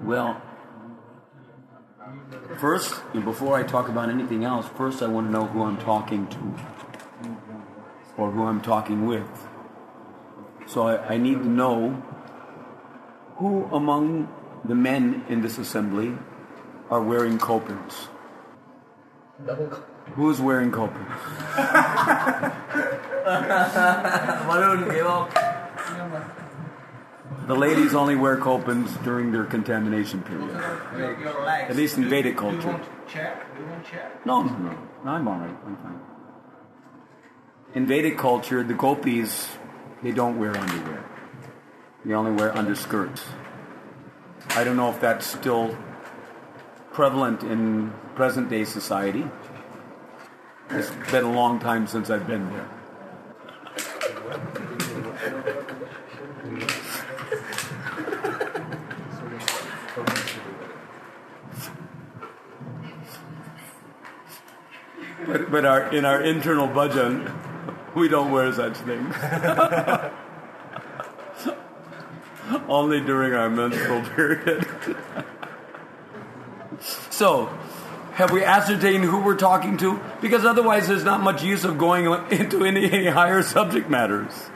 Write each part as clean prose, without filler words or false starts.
Well, first, before I talk about anything else, first I want to know who I'm talking to or who I'm talking with. So I need to know who among the men in this assembly are wearing kopins. Who's wearing kopins? The ladies only wear kopins during their contamination period. At least in Vedic culture. No, I'm all right. I'm fine. In Vedic culture, the gopis, they don't wear underwear. They only wear underskirts. I don't know if that's still prevalent in present-day society. It's been a long time since I've been there. But in our internal bhajan, we don't wear such things. Only during our menstrual period. So, have we ascertained who we're talking to? Because otherwise there's not much use of going into any higher subject matters.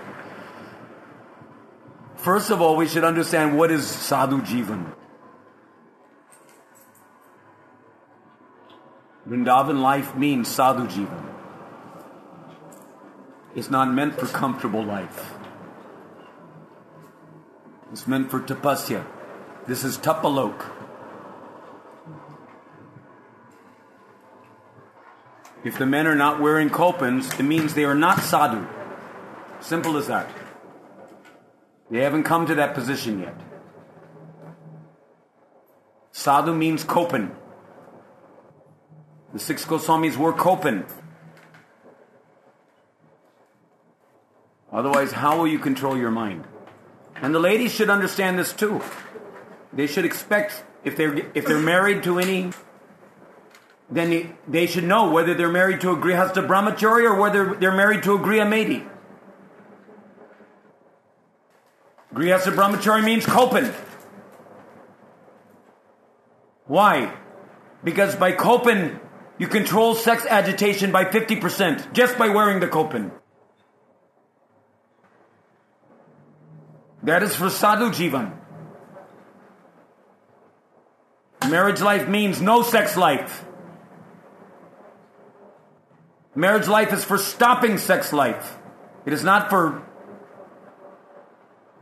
First of all, we should understand what is Sadhu Jivana. Vrindavan life means Sadhu Jivana. It's not meant for comfortable life. It's meant for tapasya. This is tapalok. If the men are not wearing kopins, it means they are not sadhu. Simple as that. They haven't come to that position yet. Sadhu means kopin. The 6 Goswamis wore kopin. Otherwise, how will you control your mind? And the ladies should understand this too. They should expect, if they're married to any, then they should know whether they're married to a Grihastha brahmachari or whether they're married to a Griya maidi. Grihastha brahmachari means kopin. Why? Because by kopin, you control sex agitation by 50% just by wearing the kopin. That is for Sadhu Jivan. Marriage life means no sex life. Marriage life is for stopping sex life. It is not for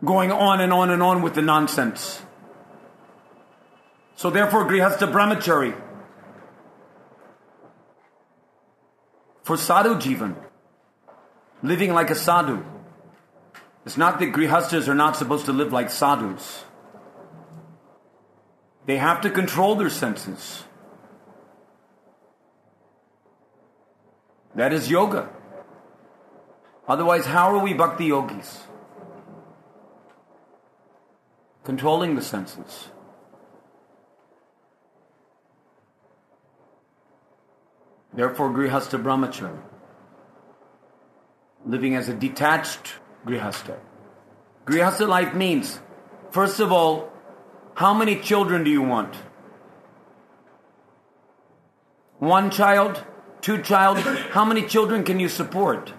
going on and on and on with the nonsense. So therefore, Grihastha brahmachari. For Sadhu Jivan, living like a sadhu. It's not that Grihasthas are not supposed to live like sadhus. They have to control their senses. That is yoga. Otherwise, how are we bhakti yogis? Controlling the senses. Therefore, Grihastha brahmachari. Living as a detached Grihastha. Grihastha life means, first of all, how many children do you want? 1 child? 2 child? How many children can you support?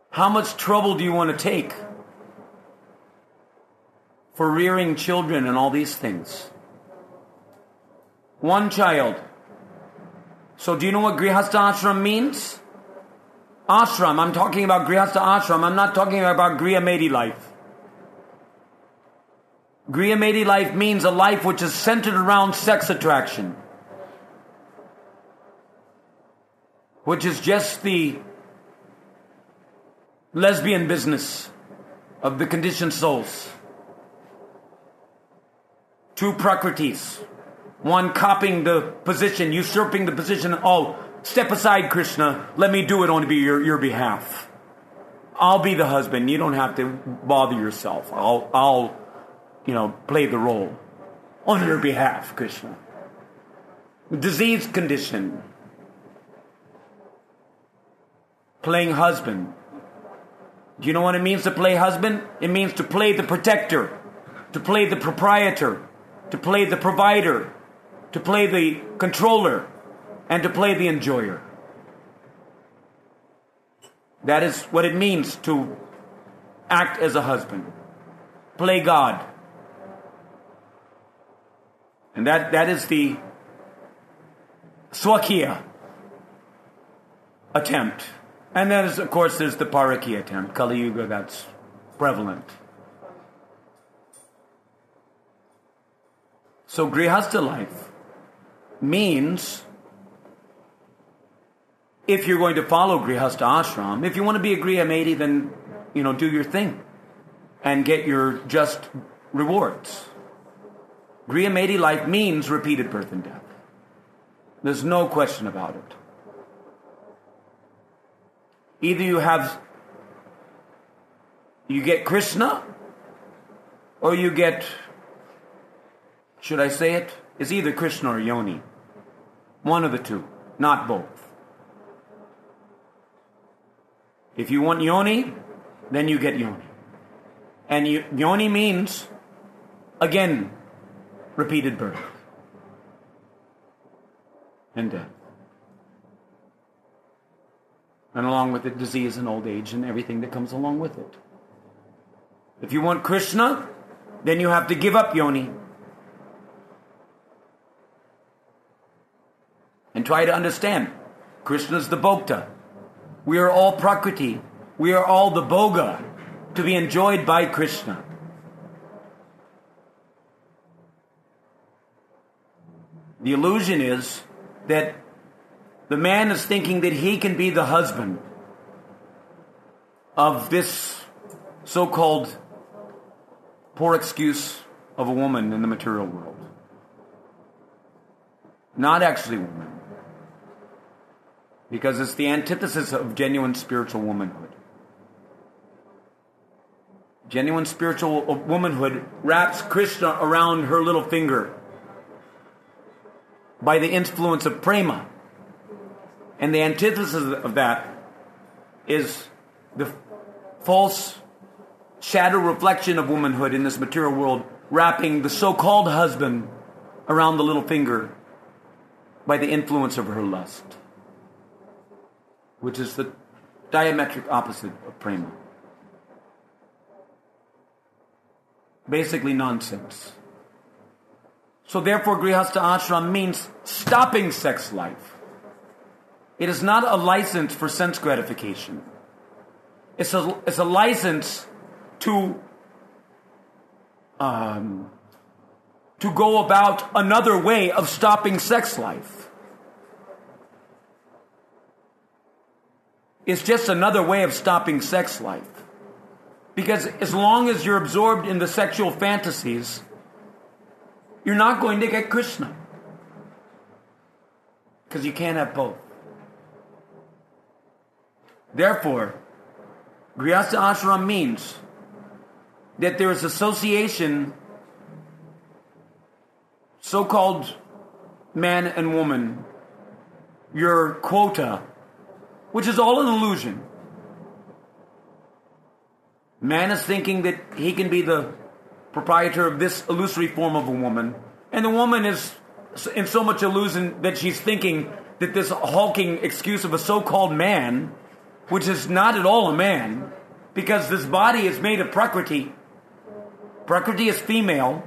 How much trouble do you want to take for rearing children and all these things? 1 child. So do you know what Grihastha ashram means? Ashram. I'm talking about Grihastha ashram. I'm not talking about Griya maidi life. Griya maidi life means a life which is centered around sex attraction. Which is just the lesbian business of the conditioned souls. 2 prakritis. 1 copying the position, usurping the position. Oh, step aside, Krishna. Let me do it on your behalf. I'll be the husband. You don't have to bother yourself. I'll play the role on your behalf, Krishna. Disease condition. Playing husband. Do you know what it means to play husband? It means to play the protector. to play the proprietor, to play the provider, to play the controller, and to play the enjoyer. That is what it means to act as a husband. Play God. And that is the Swakiya attempt. And then, of course, there's the Parakiya attempt. Kali Yuga, that's prevalent. So Grihastha life means, if you're going to follow Grihastha ashram, if you want to be a Grihamedi, then, do your thing and get your just rewards. Grihamedi life means repeated birth and death. There's no question about it. Either you get Krishna, or you get, should I say it? It's either Krishna or Yoni. One of the two, not both. If you want Yoni, then you get Yoni. And Yoni means, again, repeated birth and death. And along with it, disease and old age and everything that comes along with it. If you want Krishna, then you have to give up Yoni. And try to understand, Krishna is the Bhokta. We are all Prakriti. We are all the Bhoga to be enjoyed by Krishna. The illusion is that the man is thinking that he can be the husband of this so-called poor excuse of a woman in the material world. Not actually woman. Because it's the antithesis of genuine spiritual womanhood. Genuine spiritual womanhood wraps Krishna around her little finger by the influence of prema. And the antithesis of that is the false shadow reflection of womanhood in this material world, wrapping the so-called husband around the little finger by the influence of her lust, which is the diametric opposite of prema. Basically nonsense. So therefore, Grihastha ashram means stopping sex life. It is not a license for sense gratification. It's a license to go about another way of stopping sex life. It's just another way of stopping sex life. Because as long as you're absorbed in the sexual fantasies, you're not going to get Krishna. Because you can't have both. Therefore, Grihastha ashram means that there is association, so-called man and woman, your quota, which is all an illusion. Man is thinking that he can be the proprietor of this illusory form of a woman, and the woman is in so much illusion that she's thinking that this hulking excuse of a so-called man, which is not at all a man, because this body is made of Prakriti. Prakriti is female.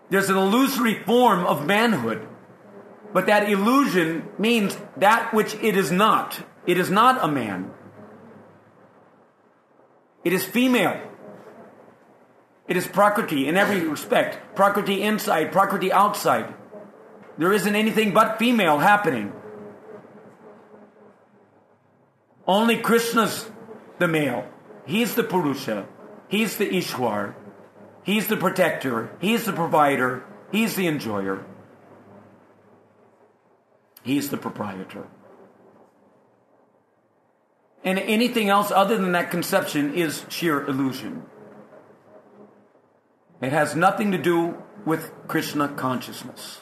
There's an illusory form of manhood, but that illusion means that which it is not. It is not a man. It is female. It is Prakriti in every respect. Prakriti inside, Prakriti outside. There isn't anything but female happening. Only Krishna's the male. He's the Purusha. He's the Ishwar. He's the protector. He's the provider. He's the enjoyer. He's the proprietor. And anything else other than that conception is sheer illusion. It has nothing to do with Krishna consciousness.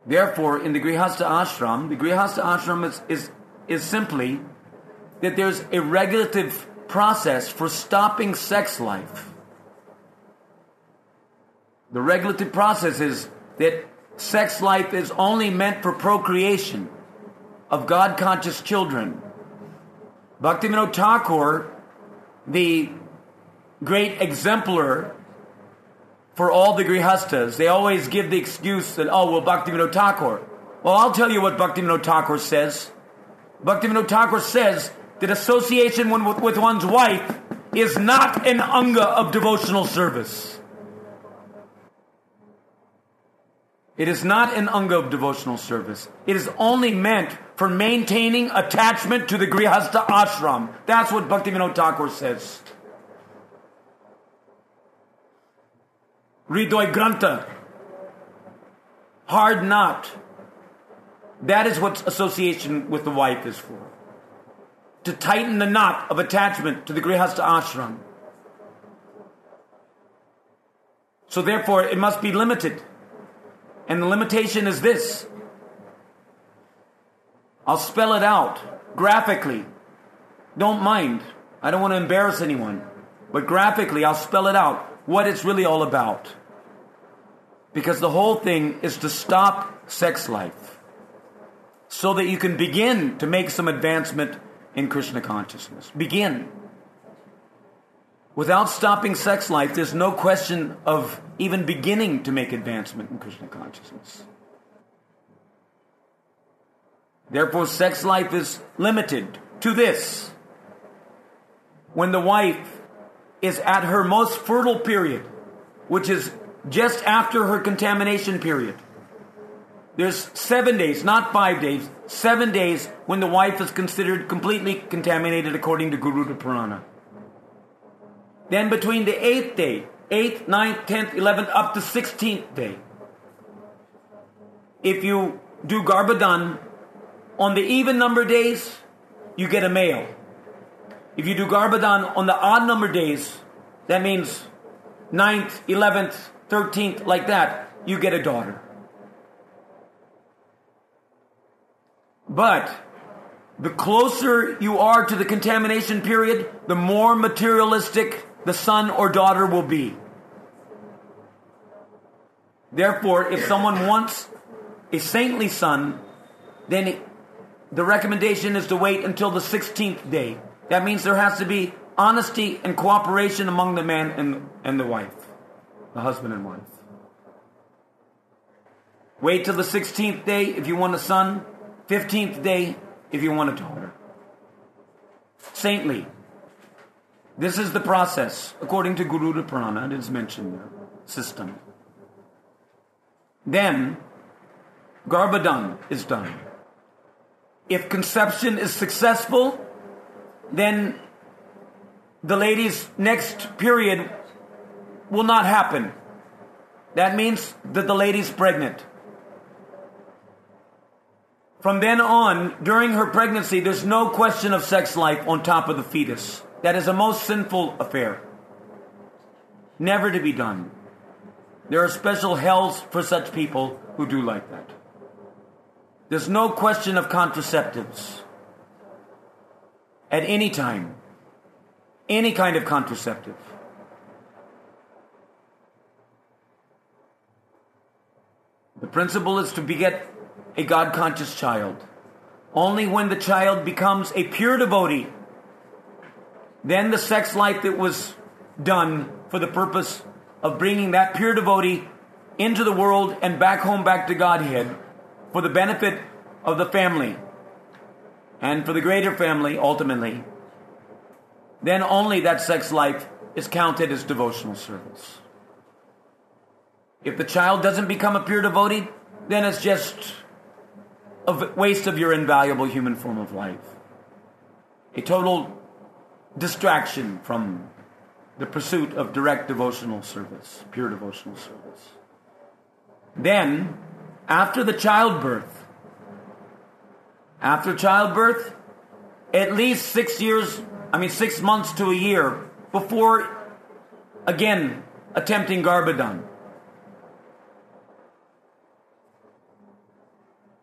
Therefore, in the Grihastha ashram is simply that there's a regulative process for stopping sex life. The regulative process is that sex life is only meant for procreation of God-conscious children. Bhaktivinoda Thakur, the great exemplar for all the Grihasthas, they always give the excuse that, oh, well, Bhaktivinoda Thakur. Well, I'll tell you what Bhaktivinoda Thakur says. Bhaktivinoda Thakur says that association with one's wife is not an anga of devotional service. It is not an anga of devotional service. It is only meant for maintaining attachment to the Grihastha ashram. That's what Bhaktivinoda Thakur says. Hridoy Grantha. Hard knot. That is what association with the wife is for. To tighten the knot of attachment to the Grihastha ashram. So therefore, it must be limited. And the limitation is this. I'll spell it out graphically. Don't mind. I don't want to embarrass anyone. But graphically, I'll spell it out what it's really all about. Because the whole thing is to stop sex life so that you can begin to make some advancement in Krishna consciousness. Begin. Without stopping sex life, there's no question of even beginning to make advancement in Krishna consciousness. Therefore, sex life is limited to this. When the wife is at her most fertile period, which is just after her contamination period. There's 7 days, not 5 days, 7 days when the wife is considered completely contaminated according to Garuda Purana. Then between the 8th day, 8th, 9th, 10th, 11th, up to 16th day, if you do Garbhadan on the even number days, you get a male. If you do Garbhadan on the odd number days, that means 9th, 11th, 13th, like that, you get a daughter. But the closer you are to the contamination period, the more materialistic the son or daughter will be. Therefore, if someone wants a saintly son, then the recommendation is to wait until the 16th day. That means there has to be honesty and cooperation among the man and the wife, the husband and wife. Wait till the 16th day if you want a son, 15th day if you want a daughter. Saintly. This is the process, according to Garuda Purana, it is mentioned there, system. Then, Garbhadan is done. If conception is successful, then the lady's next period will not happen. That means that the lady's pregnant. From then on, during her pregnancy, there's no question of sex life on top of the fetus. That is a most sinful affair. Never to be done. There are special hells for such people who do like that. There's no question of contraceptives. At any time. Any kind of contraceptive. The principle is to beget a God-conscious child. Only when the child becomes a pure devotee, then the sex life that was done for the purpose of bringing that pure devotee into the world and back home, back to Godhead, for the benefit of the family and for the greater family ultimately, then only that sex life is counted as devotional service. If the child doesn't become a pure devotee, then it's just a waste of your invaluable human form of life. A total distraction from the pursuit of direct devotional service, pure devotional service. Then, after childbirth, at least 6 months to a year before, again, attempting Garbhadan.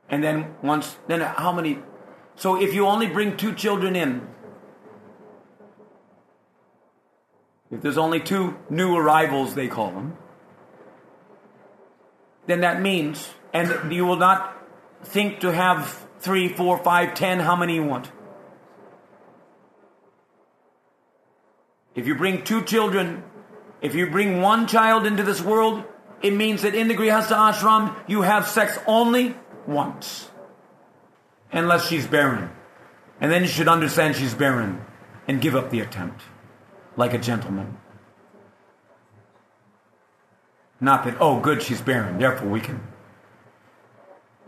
And then how many? So if you only bring 2 children in, if there's only 2 new arrivals, they call them, then that means, and you will not think to have 3, 4, 5, 10, how many you want. If you bring 2 children, if you bring 1 child into this world, it means that in the Grihastha ashram, you have sex only once. Unless she's barren. And then you should understand she's barren and give up the attempt. Like a gentleman. Not that, oh good, she's barren, therefore we can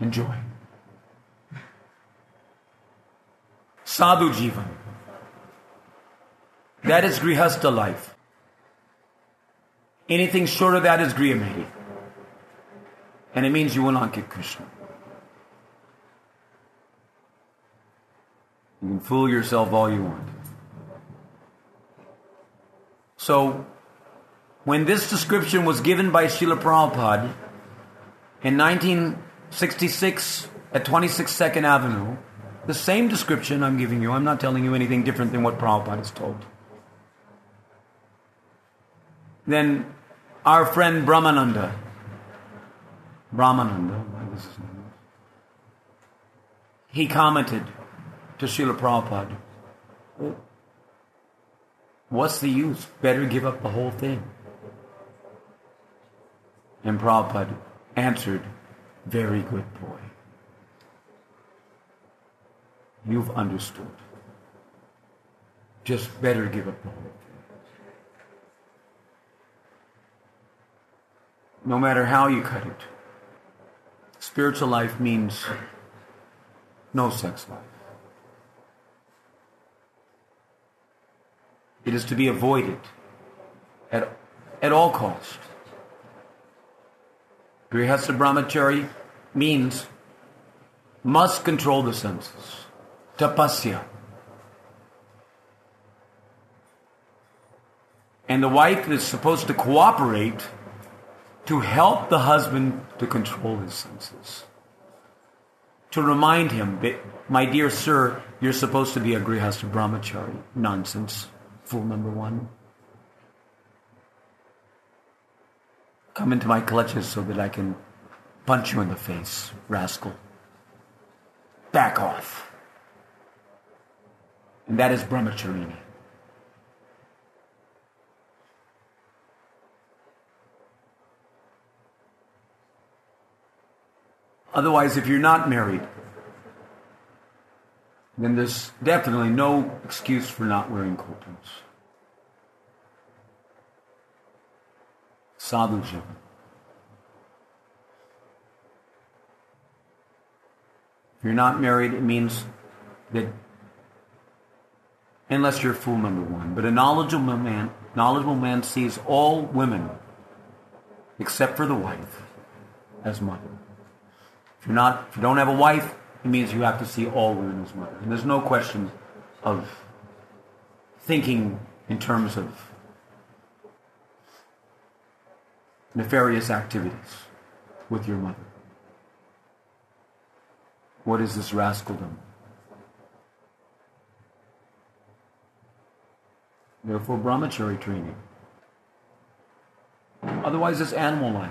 enjoy. Sadhu Jivana. That is Grihastha life. Anything short of that is Grihastha. And it means you will not get Krishna. You can fool yourself all you want. So, when this description was given by Srila Prabhupada in 1966 at 26 2nd Avenue, the same description I'm giving you, I'm not telling you anything different than what Prabhupada has told. Then our friend Brahmananda, what is his name? He commented to Srila Prabhupada, what's the use? Better give up the whole thing. And Prabhupada answered, very good boy. You've understood. Just better give up the whole thing. No matter how you cut it, spiritual life means no sex life. It is to be avoided at all cost. Grihastha brahmachari means must control the senses. Tapasya. And the wife is supposed to cooperate to help the husband to control his senses. To remind him that, my dear sir, you're supposed to be a Grihastha brahmachari. Nonsense. Fool number 1. Come into my clutches so that I can punch you in the face, rascal. Back off. And that is brahmacharini. Otherwise, if you're not married, then there's definitely no excuse for not wearing kopans. Sadhu Jivana. If you're not married, it means that, unless you're fool number 1, but a knowledgeable man sees all women, except for the wife, as mother. If you don't have a wife, it means you have to see all women as mother. And there's no question of thinking in terms of nefarious activities with your mother. What is this rascaldom? Therefore, brahmachari training. Otherwise, it's animal life.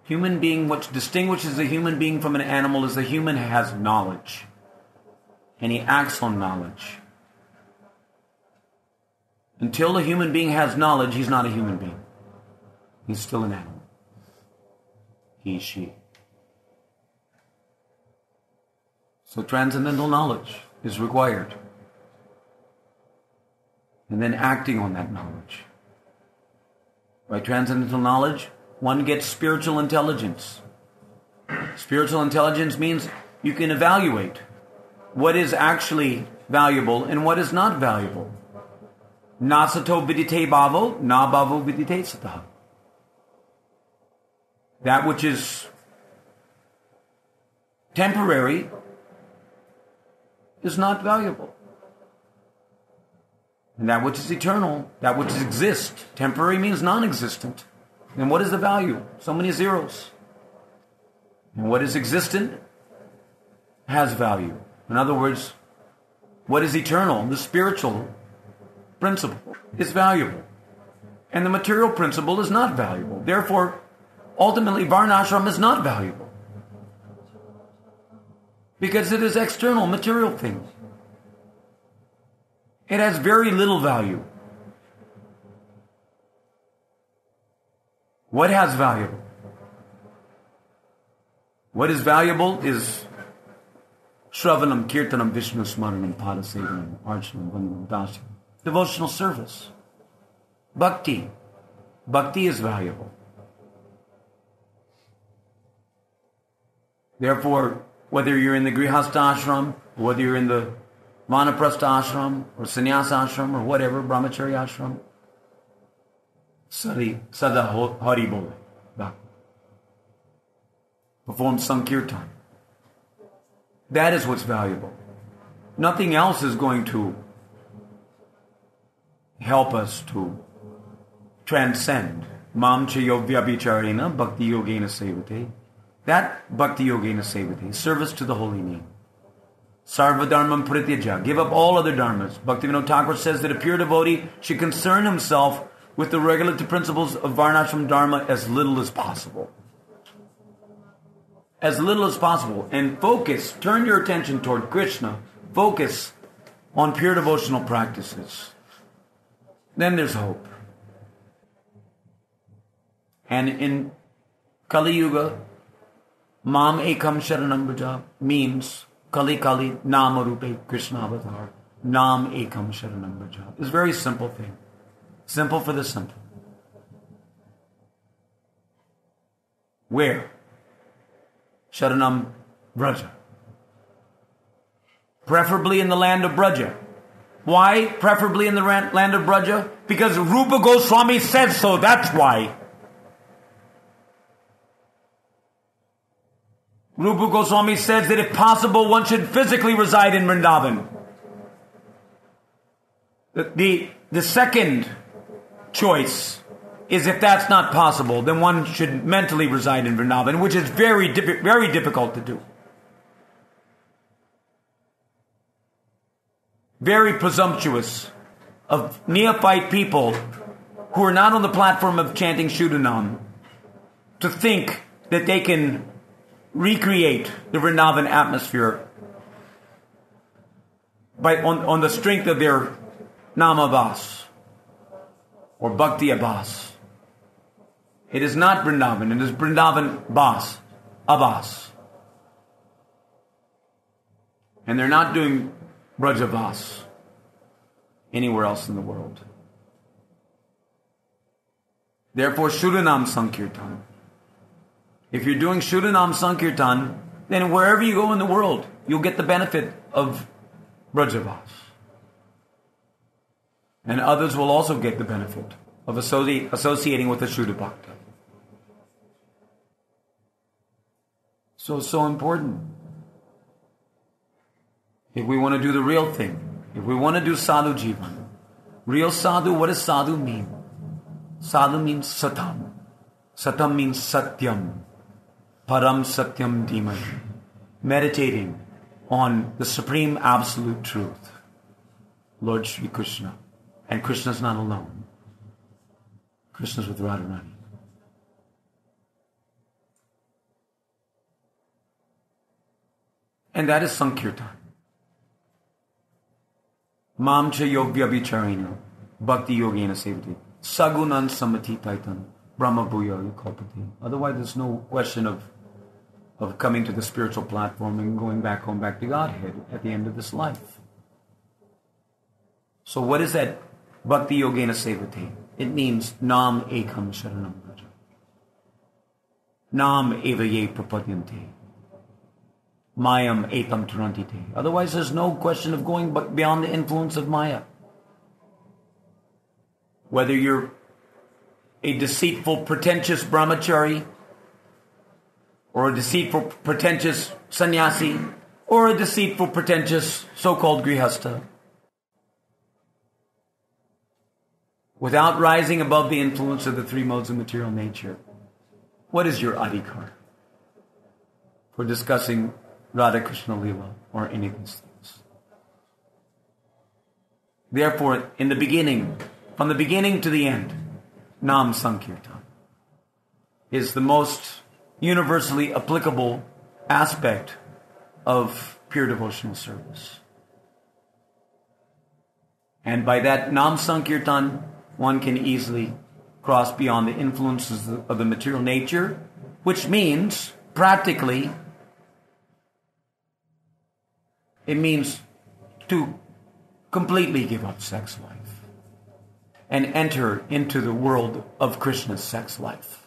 Human being, what distinguishes a human being from an animal is the human has knowledge. And he acts on knowledge. Until a human being has knowledge, he's not a human being. He's still an animal. He, she. So transcendental knowledge is required. And then acting on that knowledge. By transcendental knowledge, one gets spiritual intelligence. Spiritual intelligence means you can evaluate what is actually valuable and what is not valuable. Na sato vidite bhavo, na bhavo vidite sataha. That which is temporary is not valuable. And that which is eternal, that which exists, temporary means non-existent. And what is the value? So many zeros. And what is existent has value. In other words, what is eternal, the spiritual, principle is valuable. And the material principle is not valuable. Therefore, ultimately, Varnashram is not valuable. Because it is external, material things. It has very little value. What has value? What is valuable is Shravanam, Kirtanam, Vishnu Smaranam, Padasevanam, Archanam, Vandanam, Dasyam. Devotional service. Bhakti. Bhakti is valuable. Therefore, whether you're in the Grihastha ashram, or whether you're in the Vanaprastha ashram, or Sannyasa ashram, or whatever, Brahmachari ashram, Sada Hari Bole. Perform Sankirtan. That is what's valuable. Nothing else is going to help us to transcend. Mam chayo vyabhicharena bhakti yogena sevate. That bhakti yogena sevate, service to the holy name. Sarva dharmam prityaja, give up all other dharmas. Bhaktivinoda Thakur says that a pure devotee should concern himself with the regulative principles of Varnashram Dharma as little as possible. As little as possible. And focus, turn your attention toward Krishna. Focus on pure devotional practices. Then there's hope. And in Kali Yuga, Mam Ekam Sharanam Braja means Kali Kali Nama Rupe Krishna Avatar. Nam Ekam Sharanam Braja. It's a very simple thing. Simple for the simple. Where? Sharanam Braja. Preferably in the land of Braja. Why preferably in the land of Braja? Because Rupa Goswami said so, that's why. Rupa Goswami says that if possible, one should physically reside in Vrindavan. The second choice is if that's not possible, then one should mentally reside in Vrindavan, which is very difficult to do. Very presumptuous of neophyte people who are not on the platform of chanting Shuddhanam to think that they can recreate the Vrindavan atmosphere on the strength of their Namabhas or Bhakti Abhas. It is not Vrindavan, it is Vrindavan Abhas. And they're not doing Brajavas anywhere else in the world. Therefore, Shuddhanam Sankirtan. If you're doing Shuddhanam Sankirtan, then wherever you go in the world, you'll get the benefit of Brajavas. And others will also get the benefit of associating with the Shuddha Bhakta. So important. If we want to do the real thing, if we want to do Sadhu Jivana, real Sadhu, what does Sadhu mean? Sadhu means Satam. Satam means Satyam. Param Satyam Dhimahi. Meditating on the supreme absolute truth, Lord Shri Krishna. And Krishna's not alone. Krishna's with Radharani. And that is Sankirtan. Mam cha yogya vicharena bhakti yogena sevati sagunan samati taitan brahma bhuya yukalpati. Otherwise there's no question of coming to the spiritual platform and going back home, back to Godhead at the end of this life. So what is that bhakti yogena sevati? It means nam ekam sharanam braja. Nam eva ye prapadyante. Mayam etam turantite. Otherwise, there's no question of going beyond the influence of Maya. Whether you're a deceitful, pretentious brahmachari, or a deceitful, pretentious sannyasi, or a deceitful, pretentious so-called grihastha, without rising above the influence of the three modes of material nature, what is your adhikar for discussing Radha Krishna Lila or any of these things? Therefore, in the beginning, from the beginning to the end, Nam Sankirtan is the most universally applicable aspect of pure devotional service. And by that Nam Sankirtan, one can easily cross beyond the influences of the material nature, which means, practically, it means to completely give up sex life and enter into the world of Krishna's sex life.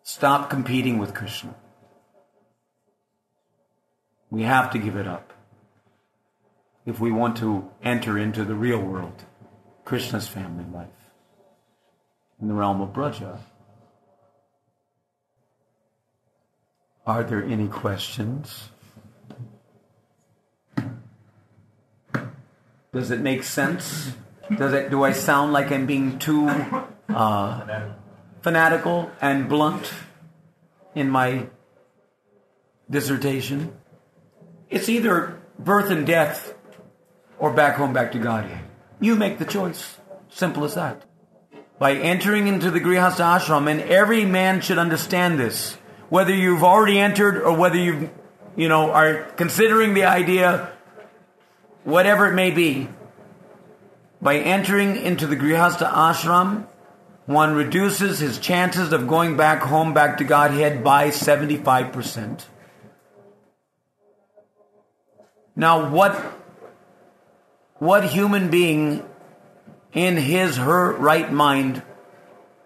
Stop competing with Krishna. We have to give it up if we want to enter into the real world, Krishna's family life, in the realm of Braja. Are there any questions? Does it make sense? Do I sound like I'm being too fanatical and blunt in my dissertation? It's either birth and death or back home, back to Godhead. You make the choice. Simple as that. By entering into the Grihastha ashram, and every man should understand this, whether you've already entered or whether you are considering the idea, whatever it may be. By entering into the Grihastha ashram, one reduces his chances of going back home, back to Godhead by 75%. Now, what human being in her right mind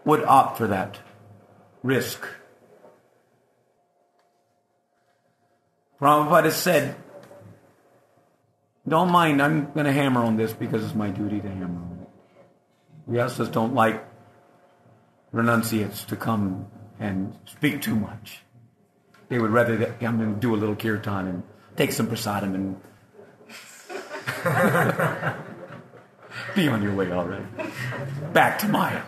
would opt for that risk? Prabhupada has said, don't mind, I'm going to hammer on this because it's my duty to hammer on it. Grihasthas don't like renunciates to come and speak too much. They would rather that I'm going to do a little kirtan and take some prasadam and be on your way already. Back to Maya.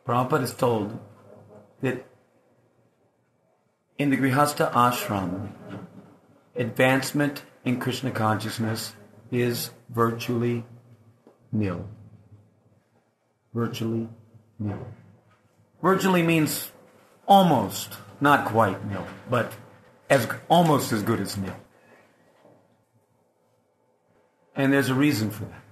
Prabhupada is told that in the Grihastha ashram, advancement in Krishna consciousness is virtually nil. Virtually nil. Virtually means almost, not quite nil, but almost as good as nil. And there's a reason for that.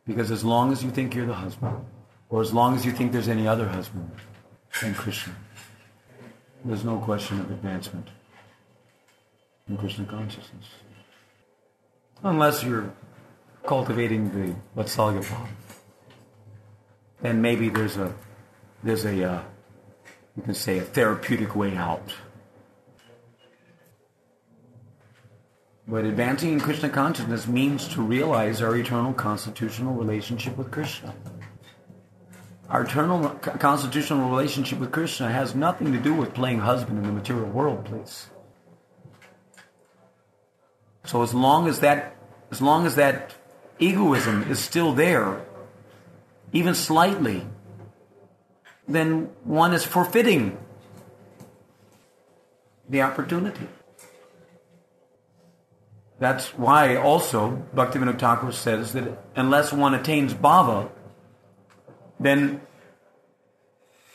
Because as long as you think you're the husband, or as long as you think there's any other husband than Krishna, there's no question of advancement in Krishna consciousness. Unless you're cultivating the Vatsalya bhava. Then maybe there's a you can say a therapeutic way out. But advancing in Krishna consciousness means to realize our eternal constitutional relationship with Krishna. Our eternal constitutional relationship with Krishna has nothing to do with playing husband in the material world, please. So as long as that egoism is still there, even slightly, then one is forfeiting the opportunity. That's why also Bhaktivinoda Thakur says that unless one attains bhava, then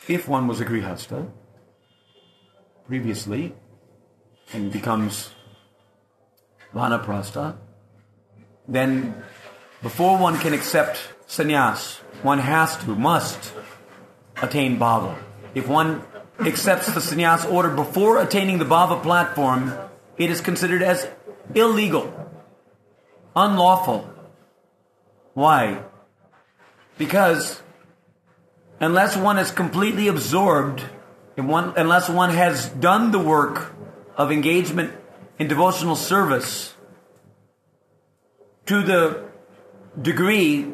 if one was a grihastha previously and becomes vanaprastha, then before one can accept sannyas, one must attain bhava. If one accepts the sannyas order before attaining the bhava platform, it is considered as illegal, unlawful. Why? Because unless one is completely absorbed, unless one has done the work of engagement in devotional service to the degree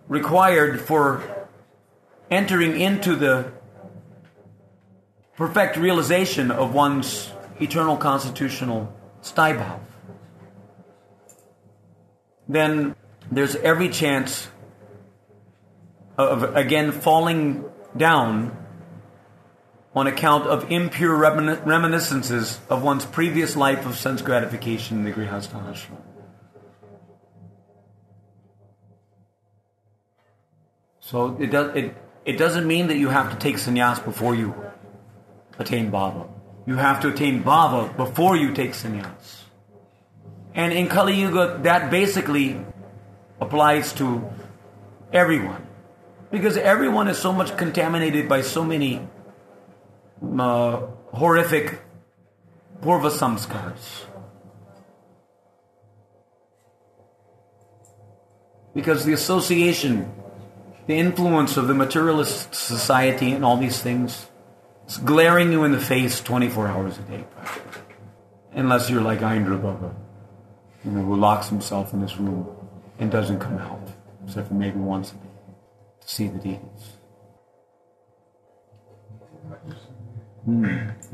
required for entering into the perfect realization of one's eternal constitutional staibhav, then there's every chance of again falling down on account of impure reminiscences of one's previous life of sense gratification in the Grihastha ashram. So it doesn't mean that you have to take sannyas before you attain bhava. You have to attain bhava before you take sannyas. And in Kali Yuga, that basically applies to everyone. Because everyone is so much contaminated by so many horrific purva samskars. Because the association, the influence of the materialist society and all these things, it's glaring you in the face 24 hours a day. Unless you're like Aindra Baba, who locks himself in his room and doesn't come out, except for maybe once a day, to see the deities.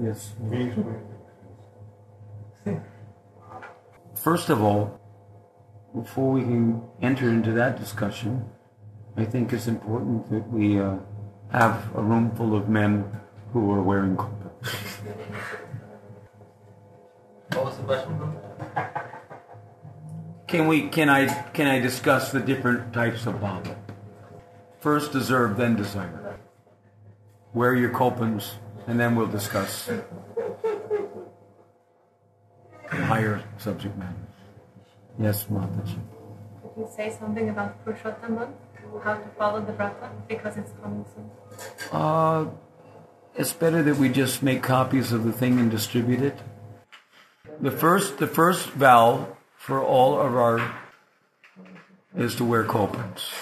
Yes. First of all, before we can enter into that discussion, I think it's important that we have a room full of men who are wearing kopa. What was the question? Can I discuss the different types of bhava? First deserve, then desire. Wear your kopans, and then we'll discuss higher subject matters. Yes, Mataji. Could you say something about Purushottam month? How to follow the vrata? Because it's coming soon. It's better that we just make copies of the thing and distribute it. The first vow for all of our is to wear kopans.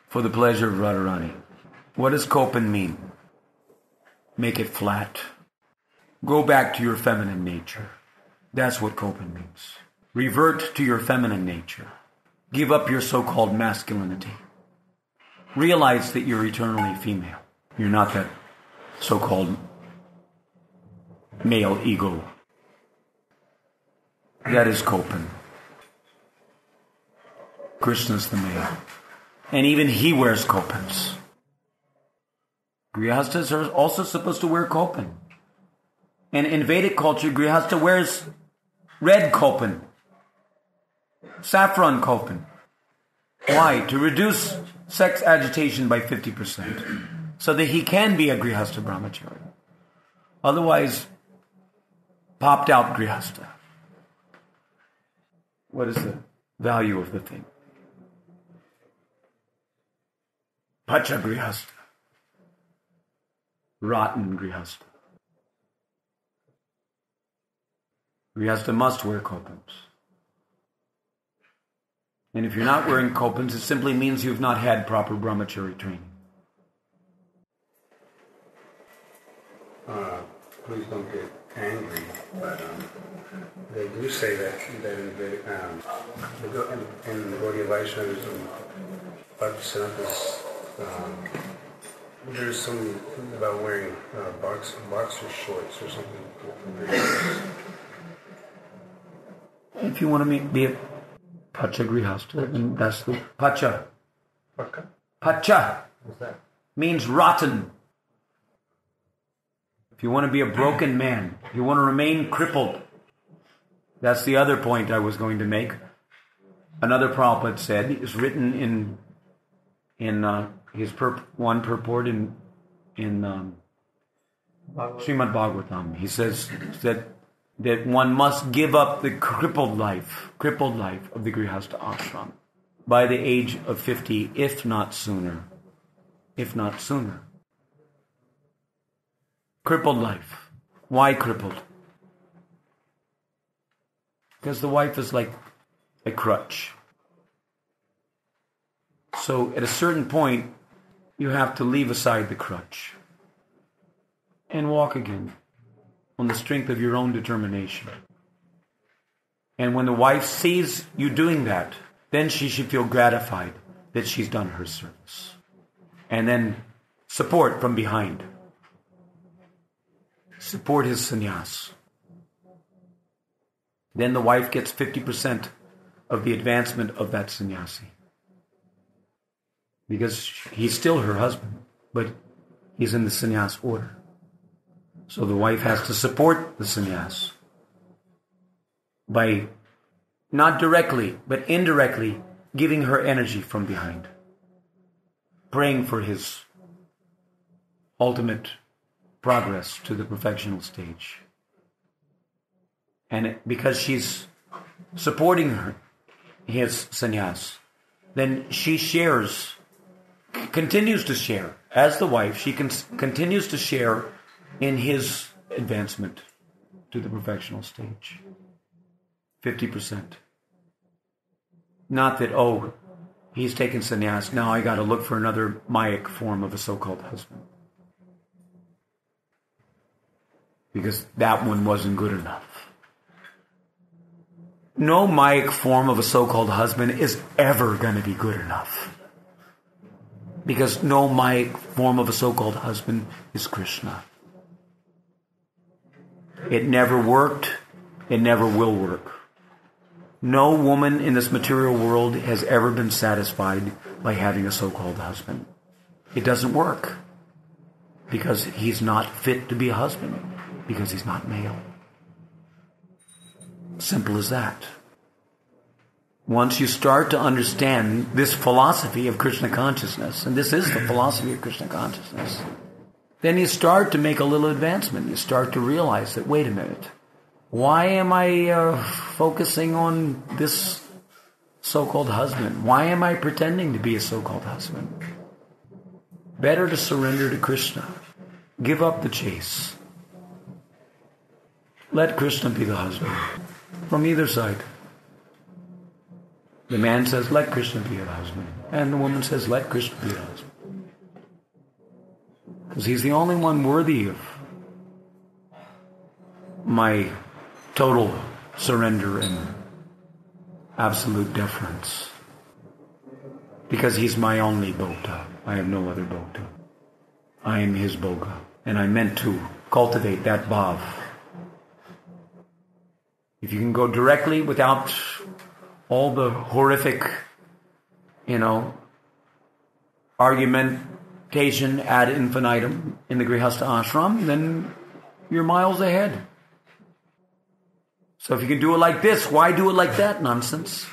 For the pleasure of Radharani. What does kopan mean? Make it flat. Go back to your feminine nature. That's what kopan means. Revert to your feminine nature. Give up your so-called masculinity. Realize that you're eternally female. You're not that so-called male ego. That is kopan. Krishna's the male. And even he wears kopans. Grihasthas are also supposed to wear kopan. And in Vedic culture, Grihastha wears red kopan. Saffron kopan. Why? To reduce sex agitation by 50%. So that he can be a Grihastha brahmachari. Otherwise, popped out Grihastha. What is the value of the thing? Pacha Grihastha. Rotten Grihastha. Grihastha must wear kopans. And if you're not wearing kopans, it simply means you've not had proper brahmachari training. Please don't get angry, but they do say that in the Gaudiya Vaishnavism, Bhaktisiddhantas, there's something about wearing boxer shorts or something. If you want to be a Pacha Grihastha, then that's the Pacha. Pacha. What's that? Means rotten. If you want to be a broken man, you want to remain crippled. That's the other point I was going to make. Another Prabhupada said, is written in his one purport in Srimad Bhagavatam. He says that one must give up the crippled life of the Grihastha ashram by the age of 50, if not sooner. Crippled life. Why crippled? Because the wife is like a crutch. So at a certain point, you have to leave aside the crutch and walk again on the strength of your own determination. And when the wife sees you doing that, then she should feel gratified that she's done her service. And then support from behind. Support his sannyas. Then the wife gets 50% of the advancement of that sannyasi. because he's still her husband, but he's in the sannyas order. So the wife has to support the sannyas by not directly, but indirectly giving her energy from behind, praying for his ultimate progress to the perfectional stage. And because she's supporting his sannyas, then she continues to share, as the wife, she continues to share in his advancement to the perfectional stage. 50%. Not that, he's taken sannyas, now I got to look for another Mayic form of a so-called husband. Because that one wasn't good enough. No Mayic form of a so-called husband is ever going to be good enough. Because no Mayic form of a so-called husband is Krishna. It never worked. It never will work. No woman in this material world has ever been satisfied by having a so-called husband. It doesn't work. Because he's not fit to be a husband. Because he's not male. Simple as that. Once you start to understand this philosophy of Krishna consciousness, and this is the philosophy of Krishna consciousness, then you start to make a little advancement. You start to realize that, wait a minute, why am I focusing on this so-called husband? Why am I pretending to be a so-called husband? Better to surrender to Krishna. Give up the chase. Let Krishna be the husband. From either side. The man says, let Krishna be the husband. And the woman says, let Krishna be the husband. Because he's the only one worthy of my total surrender and absolute deference. Because he's my only bhokta. I have no other bhokta. I am his bhoga. And I meant to cultivate that bhav. If you can go directly without all the horrific, argumentation ad infinitum in the Grihastha ashram, then you're miles ahead. So if you can do it like this, why do it like that nonsense?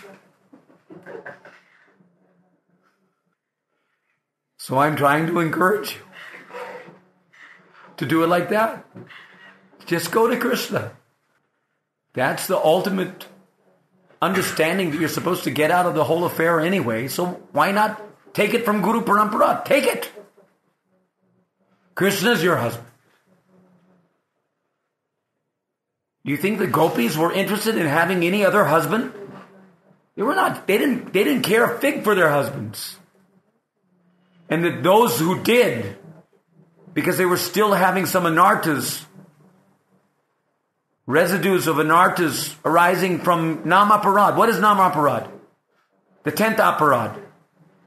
So I'm trying to encourage you to do it like that. Just go to Krishna. That's the ultimate understanding that you're supposed to get out of the whole affair anyway. So why not take it from Guru Parampara? Take it. Krishna's your husband. Do you think the gopis were interested in having any other husband? They were not. They didn't care a fig for their husbands. And that those who did, because they were still having some anarthas, residues of anarthas arising from namaparad. What is namaparad? The 10th aparad.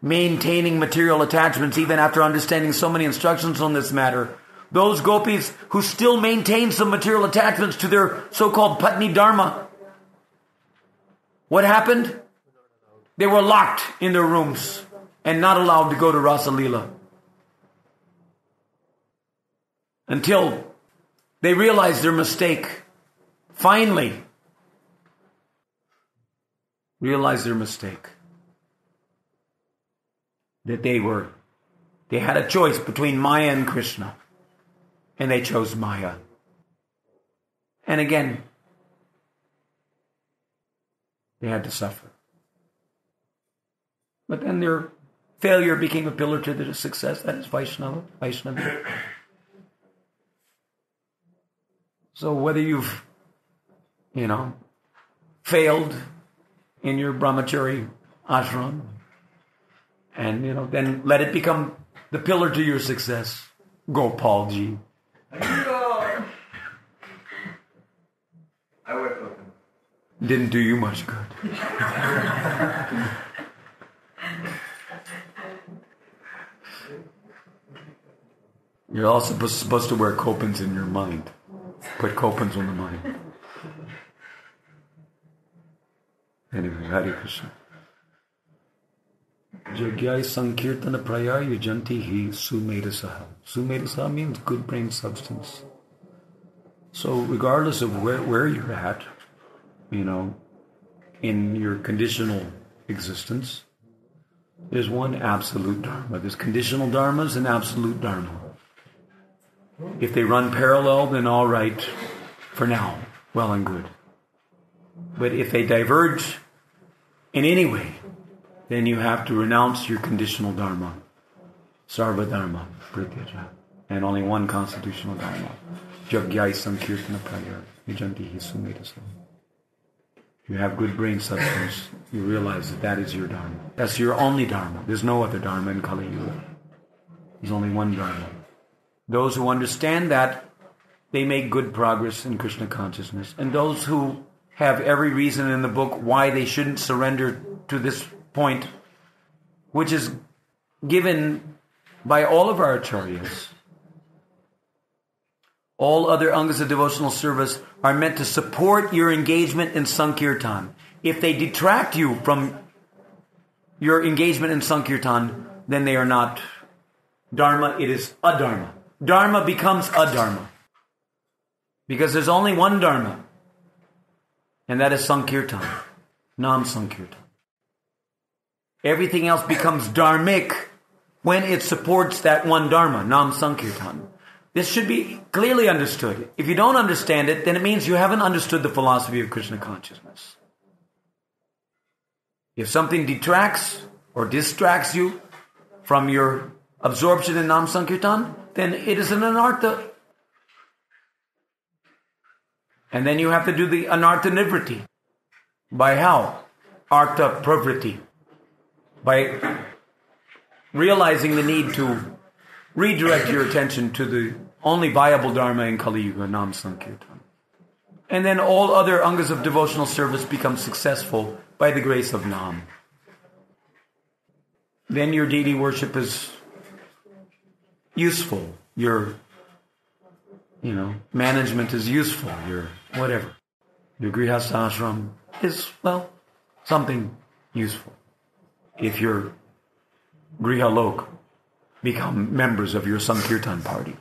Maintaining material attachments even after understanding so many instructions on this matter. Those gopis who still maintain some material attachments to their so-called Patni Dharma. What happened? They were locked in their rooms and not allowed to go to Rasa Leela. Until they realized their mistake. Finally, realized their mistake. That they had a choice between Maya and Krishna. And they chose Maya. And again, they had to suffer. But then their failure became a pillar to their success. That is Vaishnava. So whether you've, failed in your brahmachari ashram, and, then let it become the pillar to your success. Gopalji. I work with him. Didn't do you much good. You're also supposed to wear copans in your mind. Put copans on the mind. Anyway, Hare Krishna. Jagyai Sankirtana Praya Yujanti Hi Sumedasaha. Sumedasaha means good brain substance. So regardless of where you're at, in your conditional existence, there's one absolute Dharma. There's conditional Dharmas and absolute Dharma. If they run parallel, then all right for now, well and good. But if they diverge in any way, then you have to renounce your conditional Dharma, Sarva Dharma, Prityaja, and only one constitutional Dharma. Jagyai Sankirtana Praya, Yujanti Hi Sumedasa. You have good brain substance, you realize that is your Dharma. That's your only Dharma. There's no other Dharma in Kali Yuga. There's only one Dharma. Those who understand that, they make good progress in Krishna consciousness. And those who have every reason in the book why they shouldn't surrender to this point, which is given by all of our acharyas. All other angas of devotional service are meant to support your engagement in Sankirtan. If they detract you from your engagement in Sankirtan, then they are not Dharma, it is adharma. Dharma becomes adharma. Because there's only one Dharma, and that is Sankirtan, Nam Sankirtan. Everything else becomes dharmic when it supports that one Dharma, Nam Sankirtan. This should be clearly understood. If you don't understand it, then it means you haven't understood the philosophy of Krishna consciousness. If something detracts or distracts you from your absorption in Nam Sankirtan, then it is an anartha. And then you have to do the anartha nivriti. By how? Artha pravriti. By realizing the need to redirect your attention to the only viable Dharma in Kali Yuga, Nam Sankirtan. And then all other angas of devotional service become successful by the grace of Nam. Then your deity worship is useful. Your, management is useful. Your whatever. Your Grihastha ashram is, something useful. If your Grihalok become members of your Sankirtan party,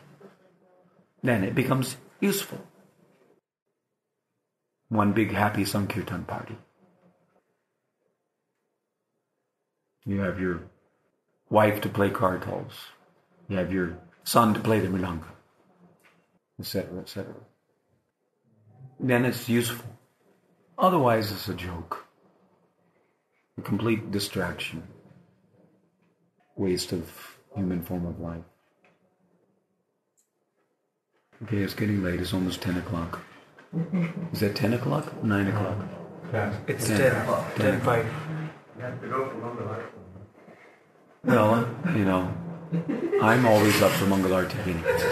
then it becomes useful. One big happy Sankirtan party. You have your wife to play kartals. You have your son to play the mridanga, etc., etc. Then it's useful. Otherwise, it's a joke. A complete distraction. Waste of human form of life. Okay, it's getting late. It's almost 10 o'clock. Is that 10 o'clock? 9 o'clock? It's 10 o'clock. 10:05. You have to go for Mangalarti. Well, I'm always up for Mangalarti anyways.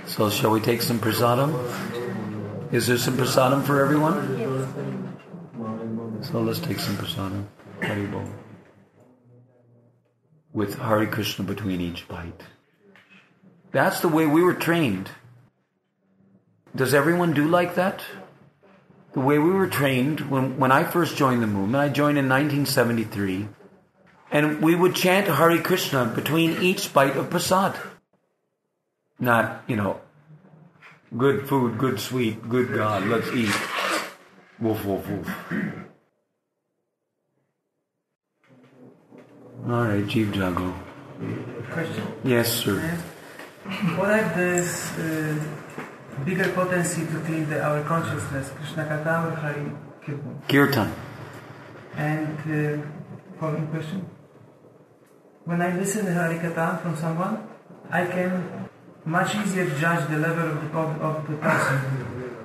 So shall we take some prasadam? Is there some prasadam for everyone? So let's take some prasadam. Haribol. With Hare Krishna between each bite. That's the way we were trained. Does everyone do like that? The way we were trained when I first joined the movement, I joined in 1973, and we would chant Hare Krishna between each bite of prasad. Not, good food, good sweet, good God, let's eat. Woof, woof, woof. All right, Jeev Jago. Question? Yes, sir. What are this bigger potency to clean our consciousness? Krishna Katha or Hari Kirtan? Kirtan. And following question. When I listen to Hari Katha from someone, I can much easier judge the level of the person.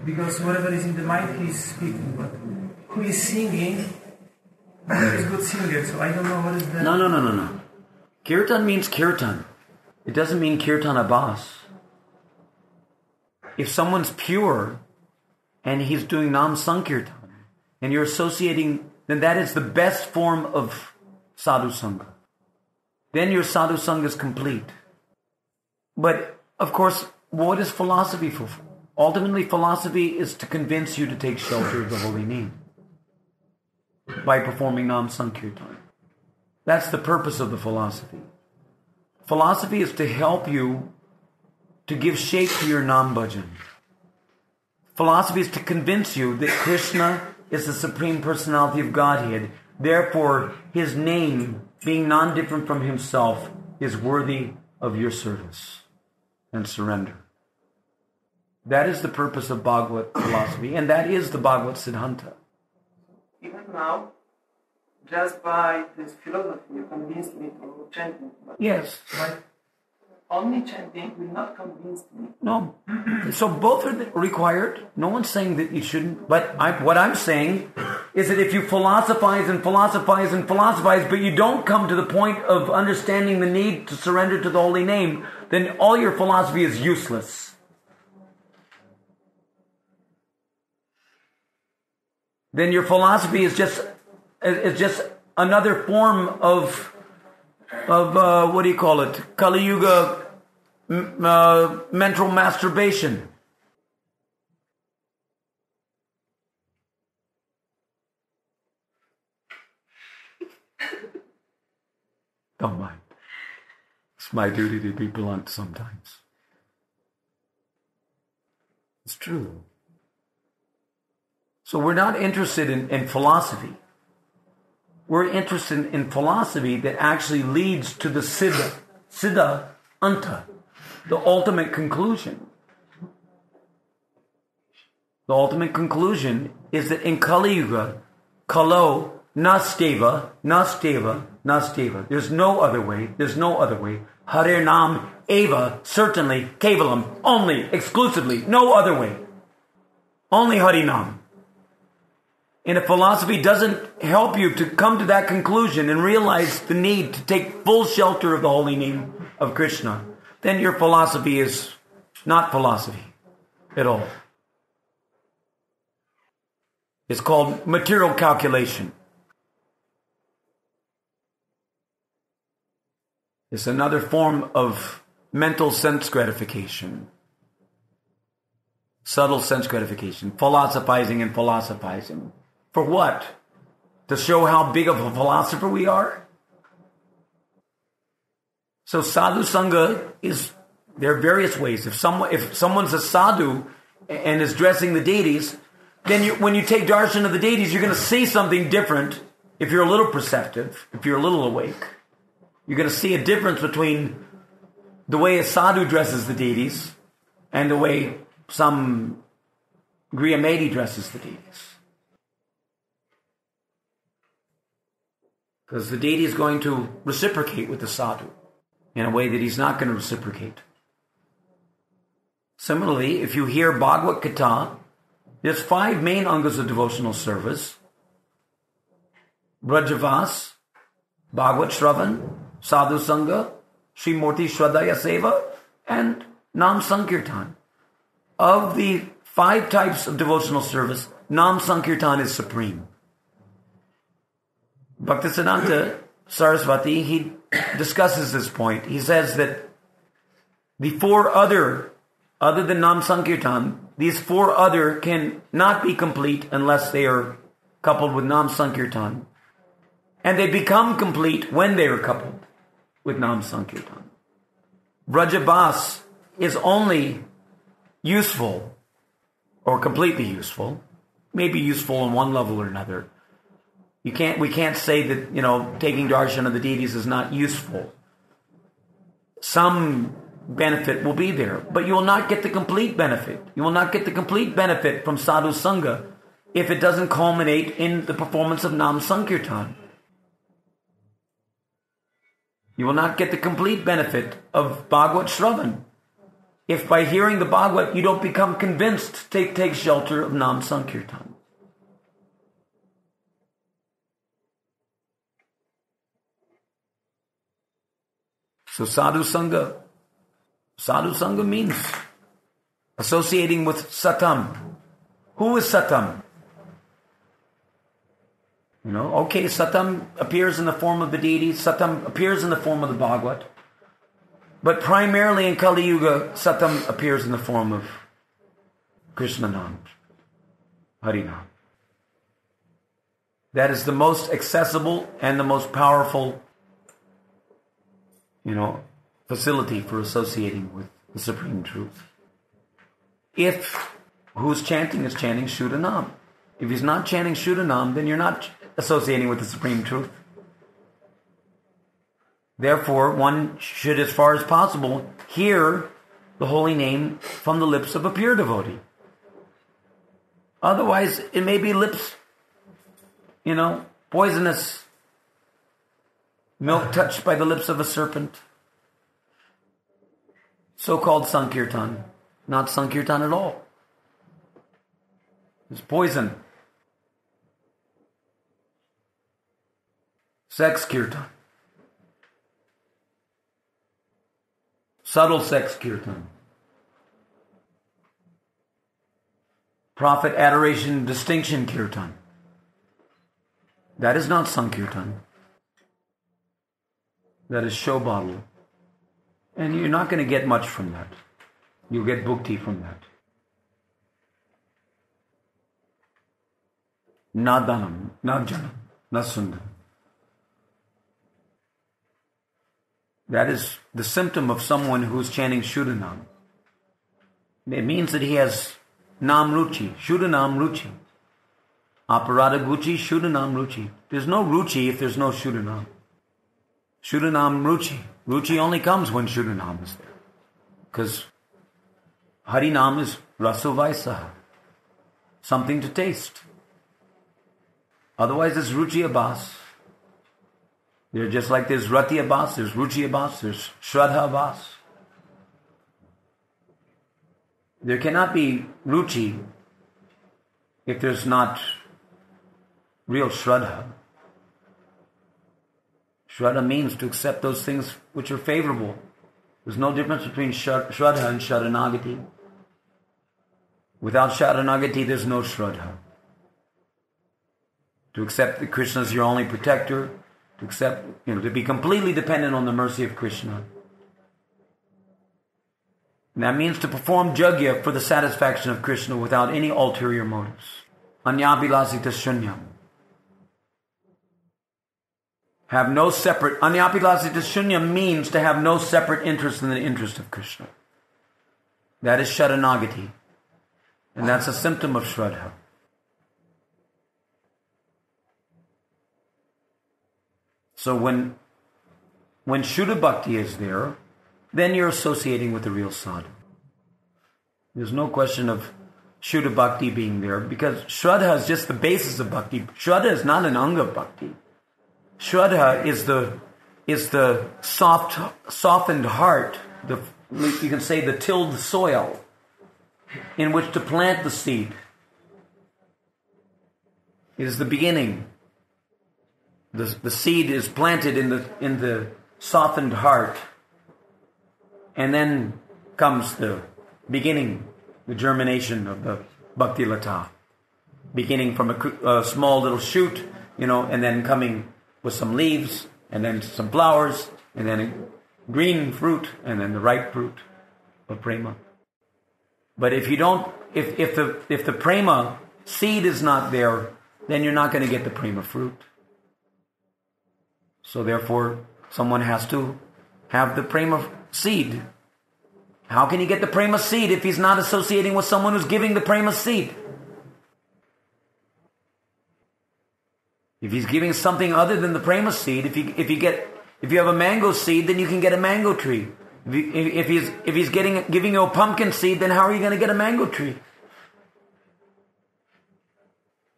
Because whatever is in the mind, he is speaking. But who is singing, he is a good singer, so I don't know what is the... No. Kirtan means kirtan. It doesn't mean kirtan abbas. If someone's pure and he's doing Nam Sankirtan and you're associating, then that is the best form of Sadhu Sangha. Then your Sadhu Sangha is complete. But, of course, what is philosophy for? Ultimately, philosophy is to convince you to take shelter of the holy name. by performing Nam Sankirtan. That's the purpose of the philosophy. Philosophy is to help you to give shape to your Nam Bhajan. Philosophy is to convince you that Krishna is the Supreme Personality of Godhead. Therefore, His name, being non-different from Himself, is worthy of your service and surrender. That is the purpose of Bhagavad philosophy, and that is the Bhagavad Siddhanta. Even now, just by this philosophy, you convinced me to chanting. Yes. But only chanting will not convince me. No. So both are required. No one's saying that you shouldn't. But what I'm saying is that if you philosophize and philosophize and philosophize, but you don't come to the point of understanding the need to surrender to the holy name, then all your philosophy is useless. Then your philosophy is just another form of what do you call it? Kali Yuga mental masturbation. Don't mind. It's my duty to be blunt sometimes. It's true. So we're not interested in philosophy. We're interested in philosophy that actually leads to the Siddha Anta, the ultimate conclusion. The ultimate conclusion is that in Kali Yuga, Kalo Nasteva, Nasteva, Nasteva. There's no other way. There's no other way. Hare Nam Eva, certainly, Kevalam, only, exclusively, no other way. Only Hari Nam. And if philosophy doesn't help you to come to that conclusion and realize the need to take full shelter of the holy name of Krishna, then your philosophy is not philosophy at all. It's called material calculation. It's another form of mental sense gratification. Subtle sense gratification. Philosophizing and philosophizing. For what? To show how big of a philosopher we are? So sadhu sangha there are various ways. If someone's a sadhu and is dressing the deities, then when you take darshan of the deities, you're going to see something different. If you're a little perceptive, if you're a little awake, you're going to see a difference between the way a sadhu dresses the deities and the way some Grihastha dresses the deities. Because the deity is going to reciprocate with the sadhu in a way that he's not going to reciprocate. Similarly, if you hear Bhagavad Gita, there's 5 main angas of devotional service. Brajavas, Bhagavad Shravan, Sadhu Sangha, Sri Murti Shraddhaya Seva, and Nam Sankirtan. Of the 5 types of devotional service, Nam Sankirtan is supreme. Bhaktisiddhanta Saraswati, he discusses this point. He says that the 4 other than Nam Sankirtan, these 4 other can not be complete unless they are coupled with Nam Sankirtan. And they become complete when they are coupled with Nam Sankirtan. Vrajabhas is only useful or completely useful, maybe useful on one level or another. We can't say that, taking darshan of the deities is not useful. Some benefit will be there, but you will not get the complete benefit. You will not get the complete benefit from sadhu sangha if it doesn't culminate in the performance of Nam Sankirtan. You will not get the complete benefit of Bhagavad Shravan if by hearing the Bhagavad you don't become convinced to take shelter of Nam Sankirtan. So sadhu sangha means associating with satam. Who is satam? Satam appears in the form of the deity. Satam appears in the form of the Bhagavad. But primarily in Kali Yuga, satam appears in the form of Krishna Nam, Hari Nam. That is the most accessible and the most powerful, facility for associating with the Supreme Truth. If who's chanting is chanting Shuddhanam. If he's not chanting Shuddhanam, then you're not associating with the Supreme Truth. Therefore, one should, as far as possible, hear the holy name from the lips of a pure devotee. Otherwise, it may be lips, poisonous, milk touched by the lips of a serpent. So-called Sankirtan, not Sankirtan at all. It's poison. Sex kirtan. Subtle sex kirtan. Prophet adoration distinction kirtan. That is not Sankirtan. That is show bottle. And you're not going to get much from that. You'll get bhukti from that. Na dhanam, na janam, na sundam. That is the symptom of someone who's chanting Shuddhanam. It means that he has Nam Ruchi, Shuddhanam Ruchi. Aparada Guchi, Shuddhanam Ruchi. There's no Ruchi if there's no Shuddhanam. Shuddhanam Ruchi. Ruchi only comes when Shuddhanam is there. Because Harinam is Rasuvaisaha. Something to taste. Otherwise it's Ruchi Abhas. They're just like there's Rati Abhas, there's Ruchi Abhas, there's Shraddha Abhas. There cannot be Ruchi if there's not real Shraddha. Shraddha means to accept those things which are favorable. There's no difference between Shraddha and Sharanagati. Without Sharanagati, there's no Shraddha. To accept that Krishna is your only protector, to accept, to be completely dependent on the mercy of Krishna. And that means to perform jagya for the satisfaction of Krishna without any ulterior motives. Anyabhilasita shunyam. Have no separate, Anyabhilasita shunyam means to have no separate interest in the interest of Krishna. That is Sharanagati. And that's a symptom of Shraddha. So when Shuddha Bhakti is there, then you're associating with the real sadhu. There's no question of Shuddha Bhakti being there, because Shraddha is just the basis of Bhakti. Shraddha is not an anga of Bhakti. Shraddha is the softened heart, you can say the tilled soil in which to plant the seed. It is the beginning. The seed is planted in the softened heart, and then comes the beginning, the germination of the Bhakti Lata, beginning from a small little shoot, and then coming with some leaves, and then some flowers, and then a green fruit, and then the ripe fruit of prema. But if you don't, if the prema seed is not there, then you're not going to get the prema fruit. So therefore, someone has to have the prema seed. How can he get the prema seed if he's not associating with someone who's giving the prema seed? If he's giving something other than the prema seed, if you have a mango seed, then you can get a mango tree. If he's giving you a pumpkin seed, then how are you going to get a mango tree?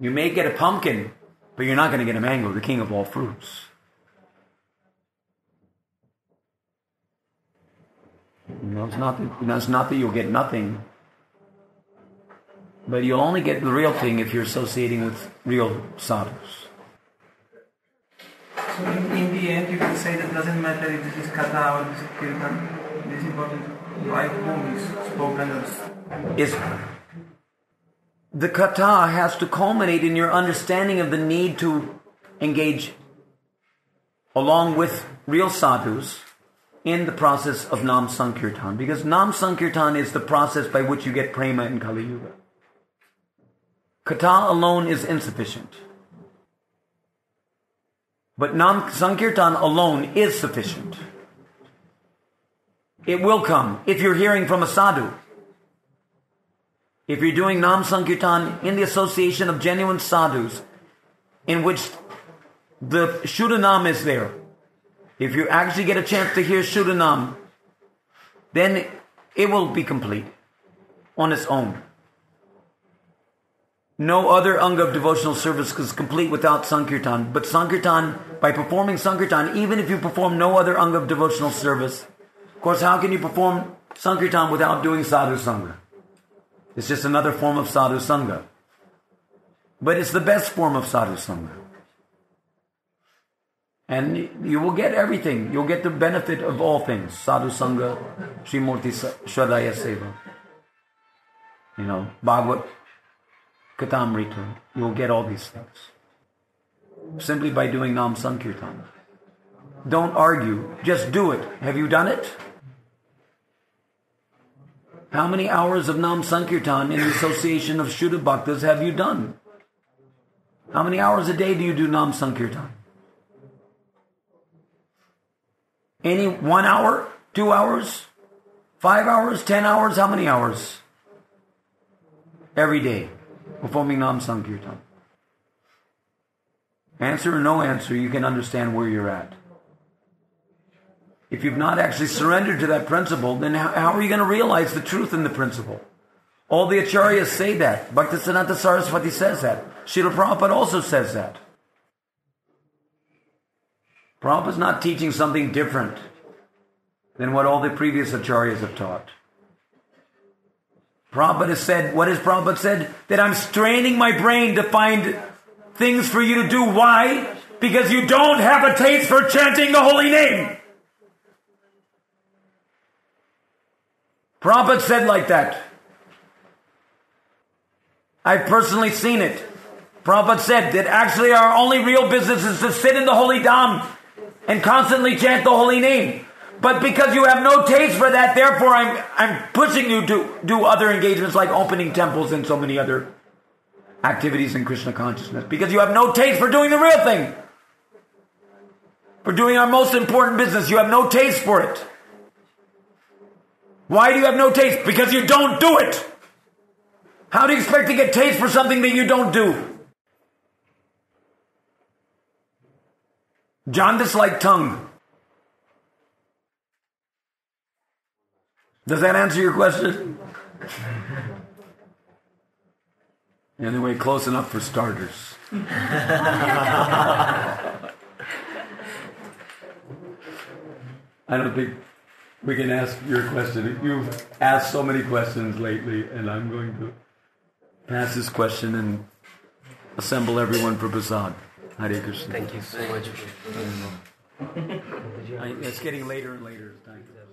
You may get a pumpkin, but you're not going to get a mango, the king of all fruits. It's not that you'll get nothing, but you'll only get the real thing if you're associating with real sadhus. So in the end, you can say that it doesn't matter if this is katha or this is kirtan. It is important by whom is spoken. The katha has to culminate in your understanding of the need to engage along with real sadhus in the process of Nam Sankirtan, because Nam Sankirtan is the process by which you get prema in Kali Yuga. Katha alone is insufficient. But Nam Sankirtan alone is sufficient. It will come if you're hearing from a sadhu. If you're doing Nam Sankirtan in the association of genuine sadhus, in which the Shuddhanam is there, if you actually get a chance to hear Shuddhanam, then it will be complete on its own. No other anga of devotional service is complete without Sankirtan. But Sankirtan, by performing Sankirtan, even if you perform no other anga of devotional service, of course, how can you perform Sankirtan without doing Sadhu Sangha? It's just another form of Sadhu Sangha. But it's the best form of Sadhu Sangha. And you will get everything. You'll get the benefit of all things. Sadhu Sangha, Srimurti Shradaya Seva. Bhagavad Katamrita. You'll get all these things. Simply by doing Nam Sankirtan. Don't argue. Just do it. Have you done it? How many hours of Nam Sankirtan in the association of Shuddha Bhaktas have you done? How many hours a day do you do Nam Sankirtan? Any 1 hour? 2 hours? 5 hours? 10 hours? How many hours? Every day, performing Nam Sankirtan. Answer or no answer, you can understand where you're at. If you've not actually surrendered to that principle, then how are you going to realize the truth in the principle? All the acharyas say that. Bhaktisiddhanta Saraswati says that. Srila Prabhupada also says that. Prabhupada's not teaching something different than what all the previous acharyas have taught. Prabhupada has said, what has Prabhupada said? That I'm straining my brain to find things for you to do. Why? Because you don't have a taste for chanting the holy name. Prabhupada said like that. I've personally seen it. Prabhupada said that actually our only real business is to sit in the holy dham and constantly chant the holy name. But because you have no taste for that, therefore I'm pushing you to do other engagements like opening temples and so many other activities in Krishna consciousness. Because you have no taste for doing the real thing. For doing our most important business. You have no taste for it. Why do you have no taste? Because you don't do it. How do you expect to get taste for something that you don't do? Jaundice-like tongue. Does that answer your question? Anyway, close enough for starters. I don't think we can ask your question. You've asked so many questions lately, and I'm going to pass this question and assemble everyone for Prasad. Hare Krishna. Thank you so much. It's getting later and later. Thank you.